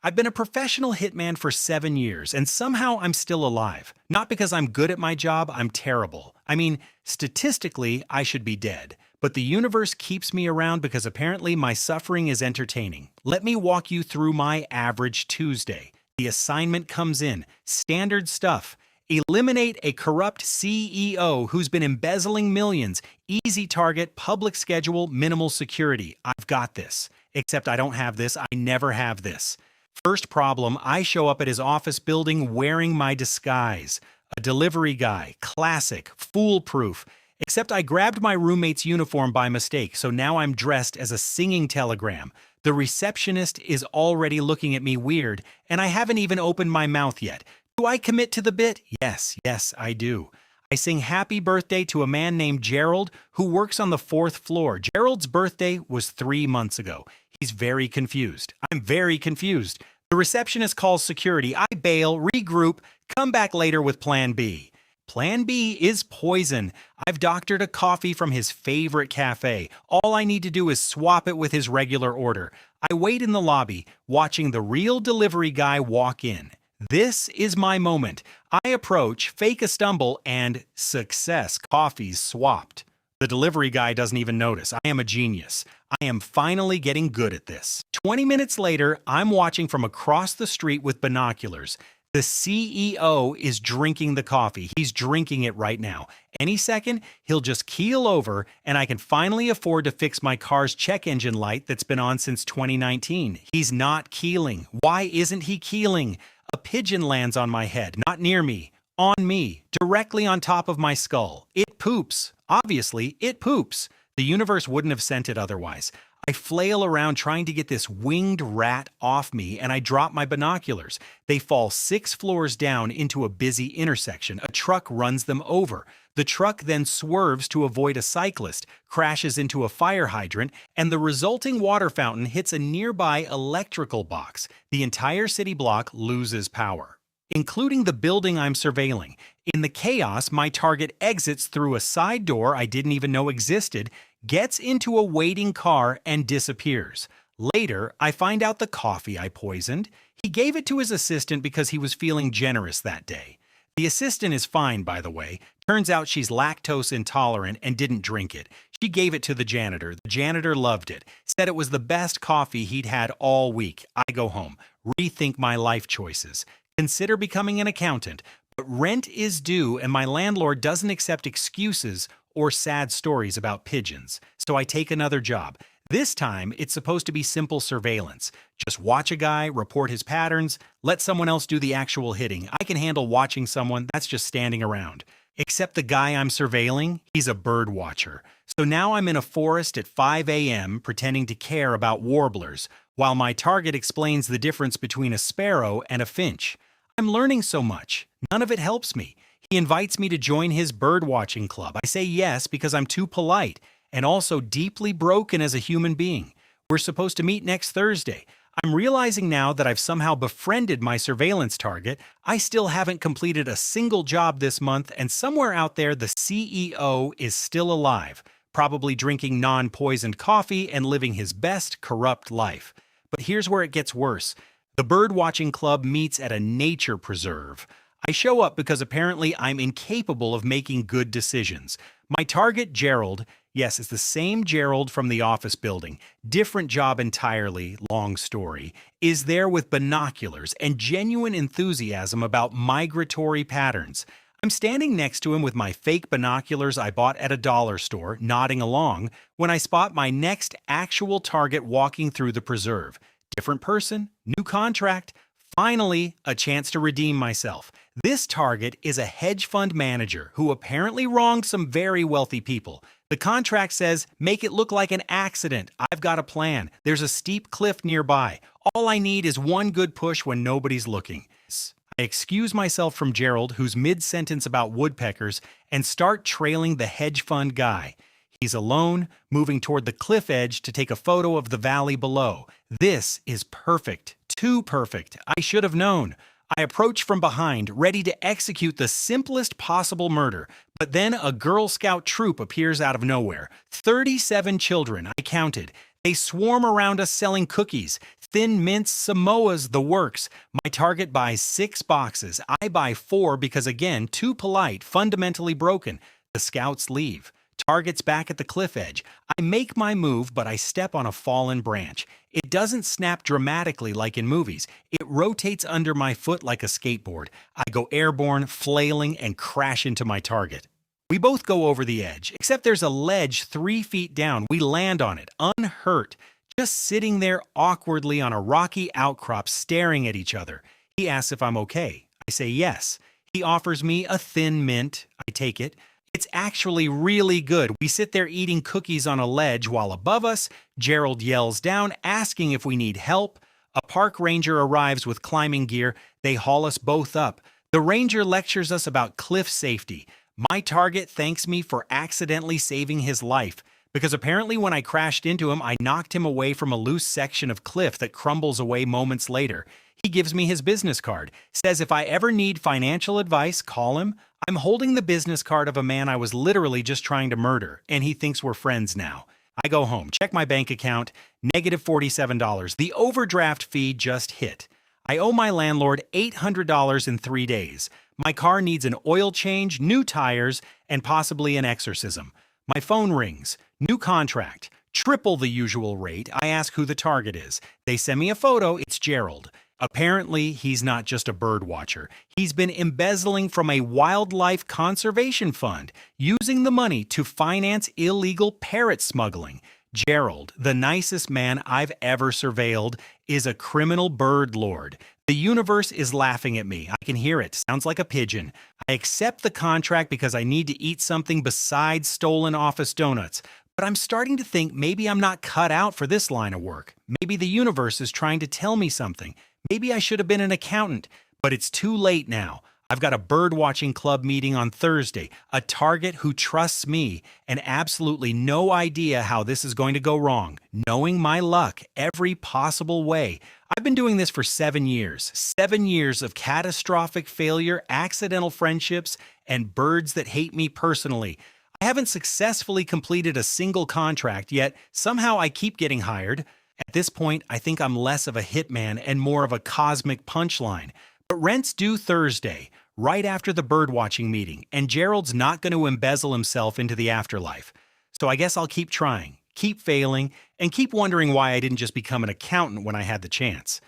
I've been a professional hitman for 7 years, and somehow I'm still alive. Not because I'm good at my job, I'm terrible. I mean, statistically, I should be dead. But the universe keeps me around because apparently my suffering is entertaining. Let me walk you through my average Tuesday. The assignment comes in. Standard stuff. Eliminate a corrupt CEO who's been embezzling millions. Easy target, public schedule, minimal security. I've got this. Except I don't have this. I never have this. First problem, I show up at his office building wearing my disguise. A delivery guy. Classic. Foolproof. Except I grabbed my roommate's uniform by mistake, so now I'm dressed as a singing telegram. The receptionist is already looking at me weird, and I haven't even opened my mouth yet. Do I commit to the bit? Yes, I do. I sing happy birthday to a man named Gerald who works on the 4th floor. Gerald's birthday was 3 months ago. He's very confused. I'm very confused. The receptionist calls security. I bail, regroup, come back later with Plan B. Plan B is poison. I've doctored a coffee from his favorite cafe. All I need to do is swap it with his regular order. I wait in the lobby, watching the real delivery guy walk in. This is my moment. I approach, fake a stumble, and success, coffee's swapped. The delivery guy doesn't even notice. I am a genius. I am finally getting good at this. 20 minutes later, I'm watching from across the street with binoculars. The CEO is drinking the coffee. He's drinking it right now. Any second, he'll just keel over, and I can finally afford to fix my car's check engine light that's been on since 2019. He's not keeling. Why isn't he keeling? A pigeon lands on my head, not near me, on me, directly on top of my skull. It poops. Obviously, it poops. The universe wouldn't have sent it otherwise. I flail around trying to get this winged rat off me, and I drop my binoculars. They fall 6 floors down into a busy intersection. A truck runs them over. The truck then swerves to avoid a cyclist, crashes into a fire hydrant, and the resulting water fountain hits a nearby electrical box. The entire city block loses power, including the building I'm surveilling. In the chaos, my target exits through a side door I didn't even know existed, gets into a waiting car, and disappears. Later, I find out the coffee I poisoned. He gave it to his assistant because he was feeling generous that day. The assistant is fine, by the way. Turns out she's lactose intolerant and didn't drink it. She gave it to the janitor. The janitor loved it, said it was the best coffee he'd had all week. I go home, rethink my life choices, consider becoming an accountant, but rent is due and my landlord doesn't accept excuses or sad stories about pigeons, so I take another job. This time, it's supposed to be simple surveillance. Just watch a guy, report his patterns, let someone else do the actual hitting. I can handle watching someone, that's just standing around. Except the guy I'm surveilling, he's a bird watcher. So now I'm in a forest at 5 a.m. pretending to care about warblers, while my target explains the difference between a sparrow and a finch. I'm learning so much. None of it helps me. He invites me to join his bird-watching club. I say yes because I'm too polite and also deeply broken as a human being. We're supposed to meet next Thursday. I'm realizing now that I've somehow befriended my surveillance target. I still haven't completed a single job this month, and somewhere out there the CEO is still alive, probably drinking non-poisoned coffee and living his best corrupt life. But here's where it gets worse. The bird-watching club meets at a nature preserve. I show up because apparently I'm incapable of making good decisions. My target, Gerald, yes, it's the same Gerald from the office building, different job entirely, long story, is there with binoculars and genuine enthusiasm about migratory patterns. I'm standing next to him with my fake binoculars I bought at a dollar store, nodding along, when I spot my next actual target walking through the preserve. Different person, new contract. Finally, a chance to redeem myself. This target is a hedge fund manager who apparently wronged some very wealthy people. The contract says, make it look like an accident. I've got a plan. There's a steep cliff nearby. All I need is one good push when nobody's looking. I excuse myself from Gerald, who's mid-sentence about woodpeckers, and start trailing the hedge fund guy. He's alone, moving toward the cliff edge to take a photo of the valley below. This is perfect. Too perfect. I should have known. I approach from behind, ready to execute the simplest possible murder. But then a Girl Scout troop appears out of nowhere. 37 children, I counted. They swarm around us selling cookies, Thin Mints, Samoas, the works. My target buys 6 boxes. I buy 4 because, again, too polite, fundamentally broken. The scouts leave. Target's back at the cliff edge. I make my move, but I step on a fallen branch. It doesn't snap dramatically like in movies. It rotates under my foot like a skateboard. I go airborne, flailing, and crash into my target. We both go over the edge, except there's a ledge 3 feet down. We land on it, unhurt, just sitting there awkwardly on a rocky outcrop staring at each other. He asks if I'm okay. I say yes. He offers me a Thin Mint. I take it. It's actually really good. We sit there eating cookies on a ledge while above us, Gerald yells down, asking if we need help. A park ranger arrives with climbing gear. They haul us both up. The ranger lectures us about cliff safety. My target thanks me for accidentally saving his life, because apparently when I crashed into him, I knocked him away from a loose section of cliff that crumbles away moments later. He gives me his business card, says if I ever need financial advice, call him. I'm holding the business card of a man I was literally just trying to murder, and he thinks we're friends now. I go home, check my bank account, negative $47. The overdraft fee just hit. I owe my landlord $800 in 3 days. My car needs an oil change, new tires, and possibly an exorcism. My phone rings. New contract. Triple the usual rate. I ask who the target is. They send me a photo. It's Gerald. Apparently, he's not just a bird watcher. He's been embezzling from a wildlife conservation fund, using the money to finance illegal parrot smuggling. Gerald, the nicest man I've ever surveilled, is a criminal bird lord. The universe is laughing at me. I can hear it. Sounds like a pigeon. I accept the contract because I need to eat something besides stolen office donuts. But I'm starting to think maybe I'm not cut out for this line of work. Maybe the universe is trying to tell me something. Maybe I should have been an accountant. But it's too late now. I've got a bird-watching club meeting on Thursday, a target who trusts me, and absolutely no idea how this is going to go wrong, knowing my luck every possible way. I've been doing this for 7 years. 7 years of catastrophic failure, accidental friendships, and birds that hate me personally. I haven't successfully completed a single contract, yet somehow I keep getting hired. At this point, I think I'm less of a hitman and more of a cosmic punchline. But rent's due Thursday, right after the birdwatching meeting, and Gerald's not going to embezzle himself into the afterlife. So I guess I'll keep trying, keep failing, and keep wondering why I didn't just become an accountant when I had the chance.